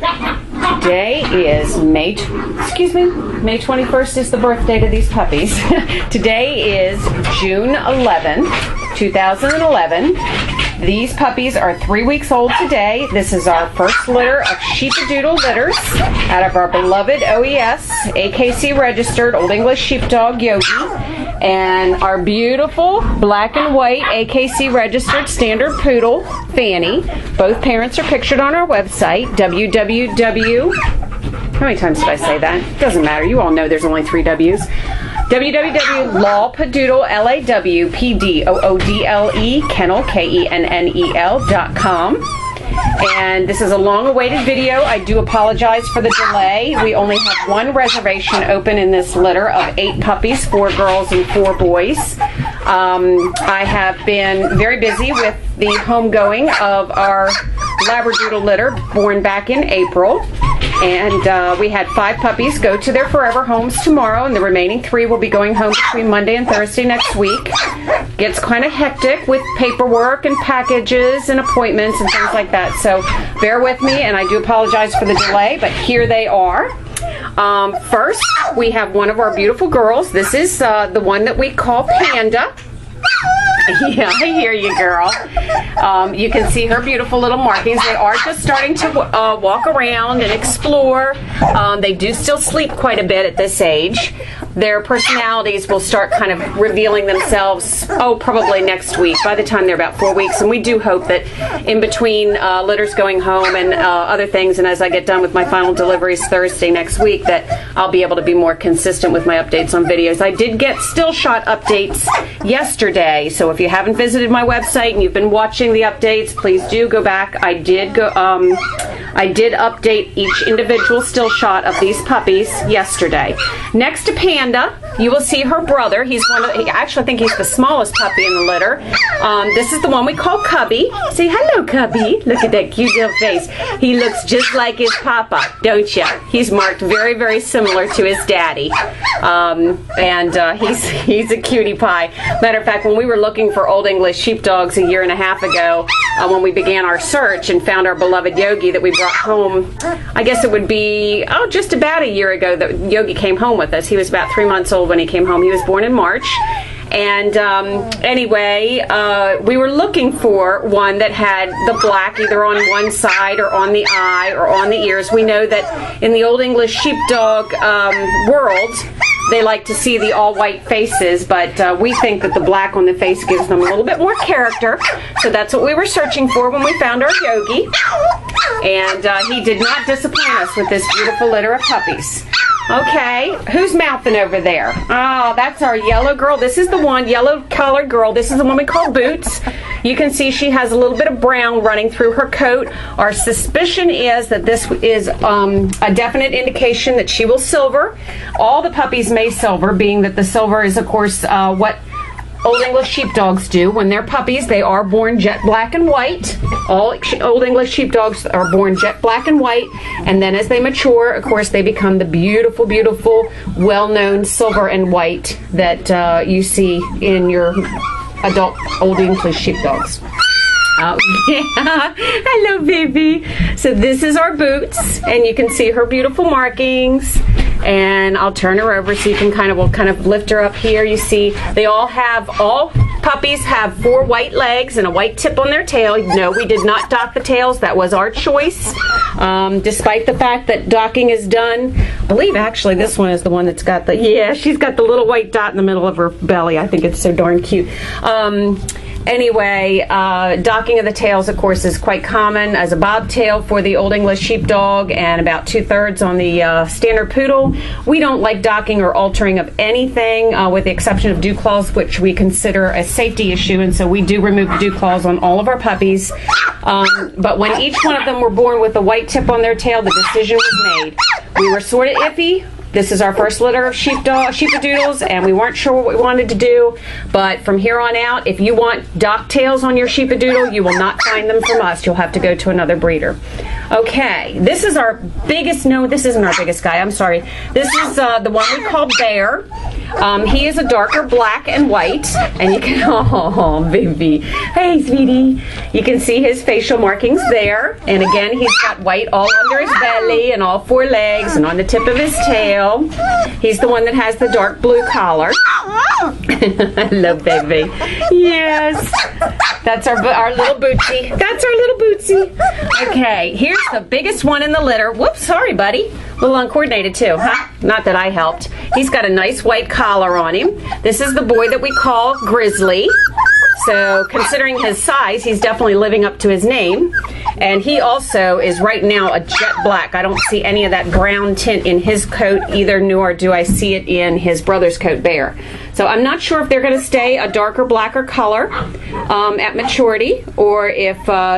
Today is May 21st is the birth date of these puppies. Today is June 11, 2011. These puppies are 3 weeks old today. This is our first litter of Sheepadoodle litters out of our beloved OES, AKC registered Old English Sheepdog Yogi, and our beautiful black and white AKC registered standard poodle Fanny. Both parents are pictured on our website, How many times did I say that? Doesn't matter. You all know there's only 3 W's. www.lawpadoodle, LAWPDOODLE, kennel, KENNEL.com. And this is a long-awaited video. I do apologize for the delay. We only have one reservation open in this litter of 8 puppies, 4 girls and 4 boys. I have been very busy with the homegoing of our Labradoodle litter born back in April. And we had 5 puppies go to their forever homes tomorrow, and the remaining 3 will be going home between Monday and Thursday next week. Gets kind of hectic with paperwork and packages and appointments and things like that. So bear with me, and I do apologize for the delay, but here they are. First, we have one of our beautiful girls. This is the one that we call Panda. Yeah, I hear you, girl. You can see her beautiful little markings. They are just starting to walk around and explore. They do still sleep quite a bit at this age. Their personalities will start kind of revealing themselves, probably next week, by the time they're about 4 weeks. And we do hope that in between litters going home and other things, and as I get done with my final deliveries Thursday next week, that I'll be able to be more consistent with my updates on videos. I did get still shot updates yesterday, so if you haven't visited my website and you've been watching the updates, please do go back. I did update each individual still shot of these puppies yesterday. Next to Panda, you will see her brother. He's actually, I think he's the smallest puppy in the litter. This is the one we call Cubby. Say hello, Cubby. Look at that cute little face. He looks just like his papa, don't you? He's marked very, very similar to his daddy. He's a cutie pie. Matter of fact, when we were looking for Old English sheepdogs a year and a half ago, when we began our search and found our beloved Yogi that we brought home, I guess it would be, just about a year ago that Yogi came home with us. He was about 3 months old when he came home. He was born in March. And anyway, we were looking for one that had the black either on one side or on the eye or on the ears. We know that in the Old English sheepdog world, they like to see the all-white faces, but we think that the black on the face gives them a little bit more character. So that's what we were searching for when we found our Yogi. And he did not disappoint us with this beautiful litter of puppies. Okay, who's mouthing over there? Oh, that's our yellow girl. This is the one, yellow colored girl. This is the one we call Boots. You can see she has a little bit of brown running through her coat. Our suspicion is that this is a definite indication that she will silver. All the puppies may silver, being that the silver is, of course, what Old English sheepdogs do. When they're puppies, they are born jet black and white. All Old English sheepdogs are born jet black and white, and then as they mature, of course, they become the beautiful, beautiful, well-known silver and white that you see in your adult Old English sheepdogs. Oh, yeah. Hello, baby. So this is our Boots, and you can see her beautiful markings. And I'll turn her over so you can we'll kind of lift her up here. You see, all puppies have 4 white legs and a white tip on their tail. No, we did not dock the tails. That was our choice. Despite the fact that docking is done, I believe actually this one is the one that's got she's got the little white dot in the middle of her belly. I think it's so darn cute. Anyway, docking of the tails, of course, is quite common as a bobtail for the Old English sheepdog and about 2/3 on the standard poodle. We don't like docking or altering of anything with the exception of dew claws, which we consider a safety issue, and so we do remove the dew claws on all of our puppies. But when each one of them were born with a white tip on their tail, the decision was made. We were sort of iffy. This is our first litter of Sheepadoodles, and we weren't sure what we wanted to do. But from here on out, if you want dock tails on your Sheepadoodle, you will not find them from us. You'll have to go to another breeder. Okay, this is our biggest, no, this isn't our biggest guy, I'm sorry. This is the one we call Bear. He is a darker black and white, and you can, oh, baby. Hey, sweetie. You can see his facial markings there, and again, he's got white all under his belly and all 4 legs and on the tip of his tail. He's the one that has the dark blue collar. Hello, baby. Yes. That's our little Bootsy. That's our little Bootsy. Okay, here's the biggest one in the litter. Whoops, sorry, buddy. A little uncoordinated too, huh? Not that I helped. He's got a nice white collar on him. This is the boy that we call Grizzly. So considering his size, he's definitely living up to his name. And he also is right now a jet black. I don't see any of that brown tint in his coat either, nor do I see it in his brother's coat, Bear. So I'm not sure if they're going to stay a darker, blacker color at maturity, or if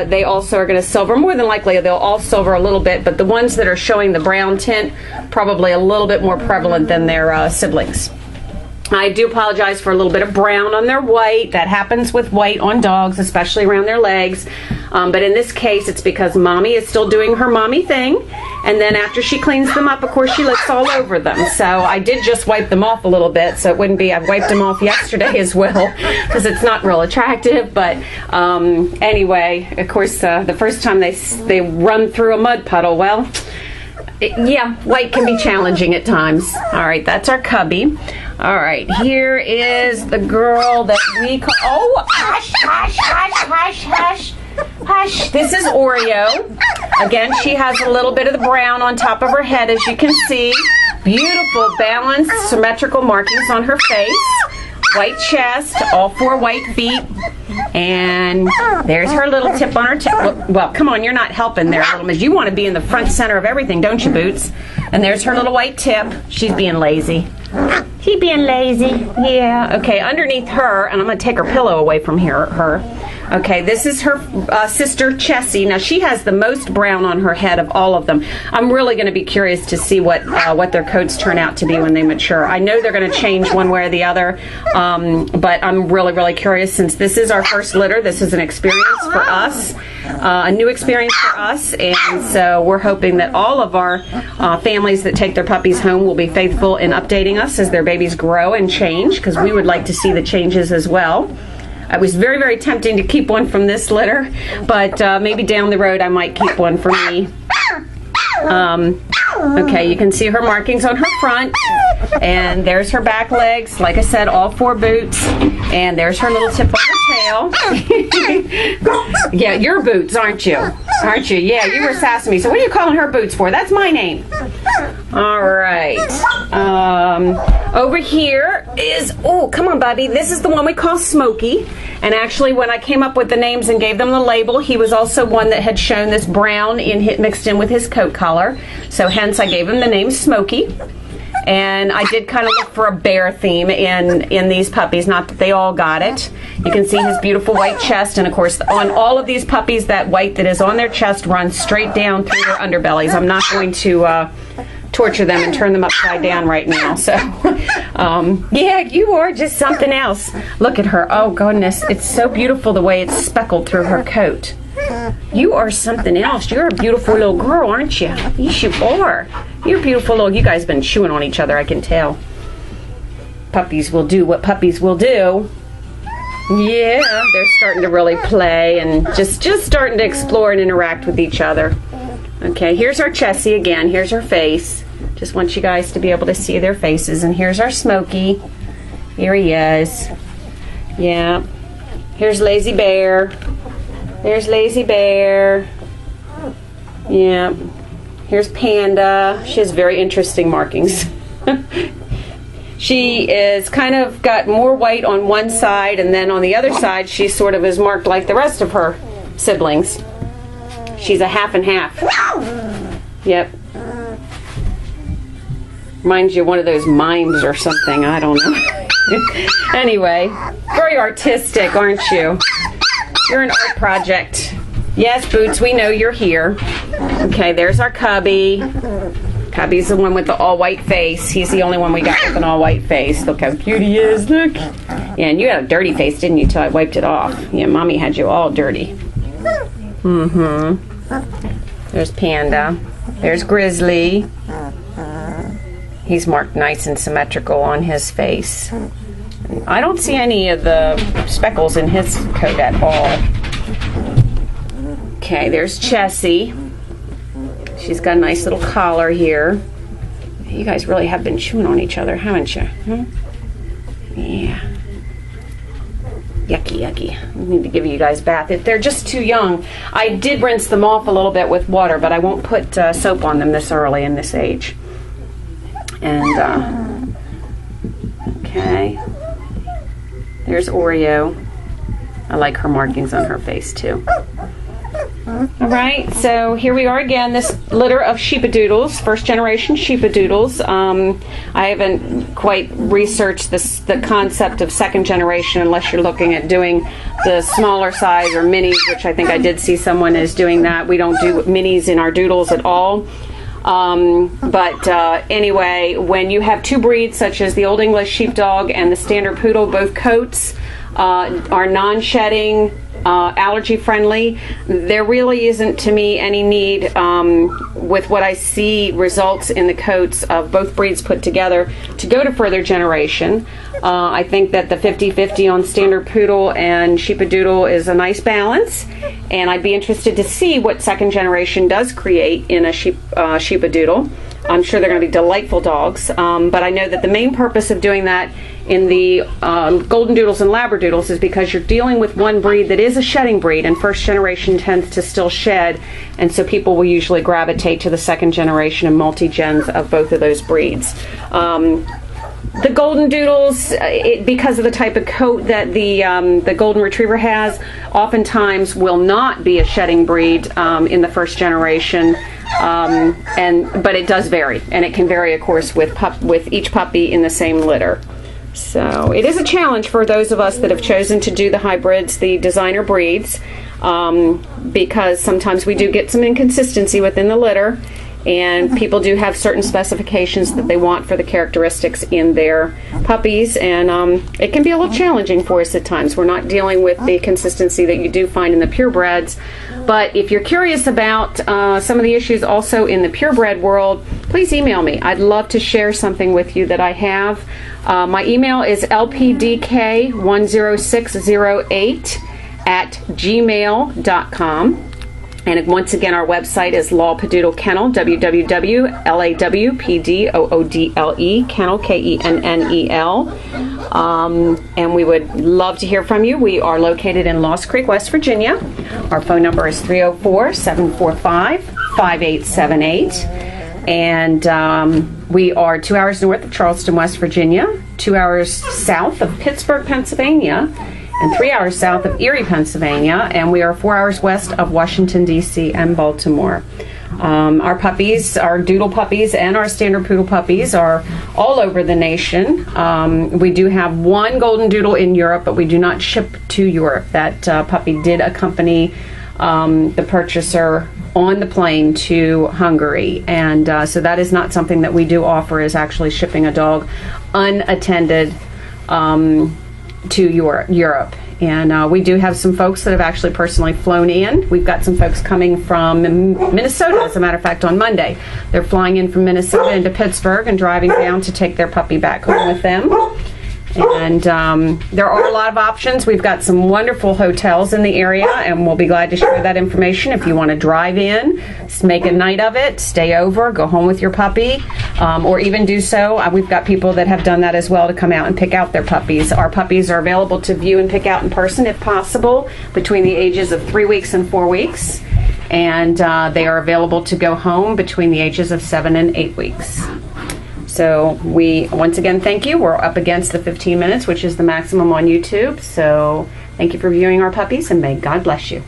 they also are going to silver. More than likely, they'll all silver a little bit, but the ones that are showing the brown tint, probably a little bit more prevalent than their siblings. I do apologize for a little bit of brown on their white. That happens with white on dogs, especially around their legs. But in this case, it's because mommy is still doing her mommy thing. And then after she cleans them up, of course, she licks all over them. So I did just wipe them off a little bit. So it wouldn't be, I've wiped them off yesterday as well, because it's not real attractive. But anyway, of course, the first time they run through a mud puddle, well, yeah, white can be challenging at times. All right, that's our cubby. All right, here is the girl that we call, oh, hush, hush, hush, hush, hush, hush. This is Oreo. Again, she has a little bit of the brown on top of her head, as you can see. Beautiful, balanced, symmetrical markings on her face. White chest, all 4 white feet. And there's her little tip on her tail. Well, come on, you're not helping there, little miss. You want to be in the front center of everything, don't you, Boots? And there's her little white tip. She's being lazy. She being lazy. Yeah. Okay, underneath her, and I'm going to take her pillow away from her. Okay, this is her sister, Chessie. Now, she has the most brown on her head of all of them. I'm really going to be curious to see what their coats turn out to be when they mature. I know they're going to change one way or the other, but I'm really, really curious. Since this is our first litter, this is an experience for us, a new experience for us, and so we're hoping that all of our families that take their puppies home will be faithful in updating us as their babies grow and change, because we would like to see the changes as well. It was very, very tempting to keep one from this litter, but maybe down the road I might keep one for me. Okay, you can see her markings on her front, and there's her back legs. Like I said, all 4 boots, and there's her little tip on her tail. Yeah, you're Boots, aren't you? Aren't you? Yeah, you were sassing me. So what are you calling her Boots for? That's my name. All right. Over here is, oh, come on, Bubby. This is the one we call Smokey. And actually, when I came up with the names and gave them the label, he was also one that had shown this brown mixed in with his coat color. So hence, I gave him the name Smokey. And I did kind of look for a bear theme in these puppies, not that they all got it. You can see his beautiful white chest, and of course on all of these puppies, that white that is on their chest runs straight down through their underbellies. I'm not going to torture them and turn them upside down right now. So yeah, you are just something else. Look at her. Oh goodness, it's so beautiful the way it's speckled through her coat. You are something else. You're a beautiful little girl, aren't you? Yes, you are. You're beautiful little. You guys have been chewing on each other, I can tell. Puppies will do what puppies will do. Yeah, they're starting to really play and just starting to explore and interact with each other. Okay, here's our Chessie again. Here's her face. Just want you guys to be able to see their faces. And here's our Smokey. Here he is. Yeah. Here's Lazy Bear. There's Lazy Bear. Yeah. Here's Panda. She has very interesting markings. She is kind of got more white on one side, and then on the other side she sort of is marked like the rest of her siblings. She's a half and half. Yep. Reminds you of one of those mimes or something. I don't know. Anyway, very artistic, aren't you? You're an art project. Yes, Boots, we know you're here. Okay, there's our cubby. Cubby's the one with the all-white face. He's the only one we got with an all-white face. Look how cute he is. Look. Yeah, and you had a dirty face, didn't you, till I wiped it off. Yeah, Mommy had you all dirty. Mm-hmm. There's Panda. There's Grizzly. He's marked nice and symmetrical on his face. I don't see any of the speckles in his coat at all. Okay, there's Chessie. She's got a nice little collar here. You guys really have been chewing on each other, haven't you? Yeah. Yucky, yucky. I need to give you guys a bath. If they're just too young, I did rinse them off a little bit with water, but I won't put soap on them this early in this age. And, okay. There's Oreo. I like her markings on her face, too. All right, so here we are again, this litter of Sheepadoodles, first generation Sheepadoodles. I haven't quite researched the concept of second generation unless you're looking at doing the smaller size or minis, which I think I did see someone is doing that. We don't do minis in our doodles at all. Anyway, when you have two breeds such as the Old English Sheepdog and the Standard Poodle, both coats are non-shedding, allergy friendly, there really isn't to me any need with what I see results in the coats of both breeds put together to go to further generation. I think that the 50-50 on Standard Poodle and Sheepadoodle is a nice balance, and I'd be interested to see what second generation does create in a Sheepadoodle. I'm sure they're going to be delightful dogs, but I know that the main purpose of doing that in the Golden Doodles and Labradoodles is because you're dealing with one breed that is a shedding breed, and first generation tends to still shed, and so people will usually gravitate to the second generation and multi-gens of both of those breeds. The Golden Doodles, because of the type of coat that the Golden Retriever has, oftentimes will not be a shedding breed in the first generation, but it does vary, and it can vary, of course, with each puppy in the same litter. So it is a challenge for those of us that have chosen to do the hybrids, the designer breeds, because sometimes we do get some inconsistency within the litter, and people do have certain specifications that they want for the characteristics in their puppies, and it can be a little challenging for us at times. We're not dealing with the consistency that you do find in the purebreds, but if you're curious about some of the issues also in the purebred world, please email me. I'd love to share something with you that I have. My email is lpdk10608@gmail.com. And once again, our website is Lawpadoodle Kennel, www.lawpadoodle Kennel, Kennel. And we would love to hear from you. We are located in Lost Creek, West Virginia. Our phone number is 304-745-5878. And we are 2 hours north of Charleston, West Virginia, 2 hours south of Pittsburgh, Pennsylvania, and 3 hours south of Erie, Pennsylvania, and we are 4 hours west of Washington, D.C. and Baltimore. Our puppies, our doodle puppies and our standard poodle puppies are all over the nation. We do have one golden doodle in Europe, but we do not ship to Europe. That puppy did accompany the purchaser on the plane to Hungary, and so that is not something that we do offer, is actually shipping a dog unattended to Europe. And we do have some folks that have actually personally flown in. We've got some folks coming from Minnesota, as a matter of fact, on Monday. They're flying in from Minnesota into Pittsburgh and driving down to take their puppy back home with them. And there are a lot of options. We've got some wonderful hotels in the area, and we'll be glad to share that information if you want to drive in, make a night of it, stay over, go home with your puppy, or even do so. We've got people that have done that as well, to come out and pick out their puppies. Our puppies are available to view and pick out in person if possible between the ages of 3 weeks and 4 weeks. And they are available to go home between the ages of 7 and 8 weeks. So we, once again, thank you. We're up against the 15 minutes, which is the maximum on YouTube. So thank you for viewing our puppies, and may God bless you.